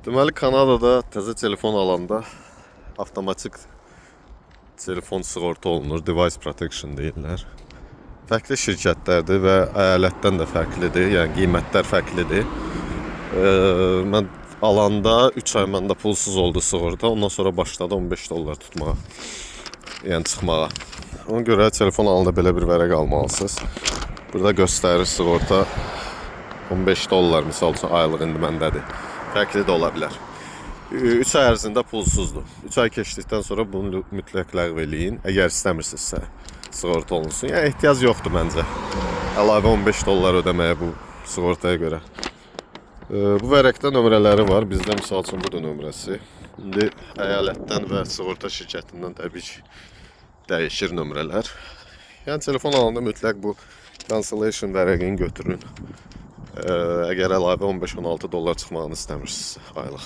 Deməli, Kanadada təzə telefon alanda avtomatik telefon sığorta olunur, device protection deyirlər. Fərqli şirkətlərdir və əyalətdən də fərqlidir, yəni qiymətlər fərqlidir. Mən alanda 3 ay məndə pulsuz oldu sığorta, ondan sonra başladı $15 tutmağa, yəni çıxmağa. Ona görə telefon alanda belə bir vərəq almalısınız. Burada göstərir sığorta $15 misal üçün aylıq indi məndədir. Fərqli də ola bilər. 3 ay ərzində pulsuzdur. 3 ay keçdikdən sonra bunu mütləq ləğv eləyin, əgər istəmirsinizsə sığorta olunsun. Yəni ehtiyac yoxdur məncə əlavə $15 ödəməyə bu sığortaya görə. Bu vərəqdə nömrələri var. Bizdə misal üçün budur nömrəsi. İndi əyalətdən və sığorta şirkətindən təbii ki dəyişir nömrələr. Yəni telefon alanda mütləq bu cancellation vərəqini götürün. Əgər əlavə $15-16 çıxmağını istəmirsinizsə aylıq.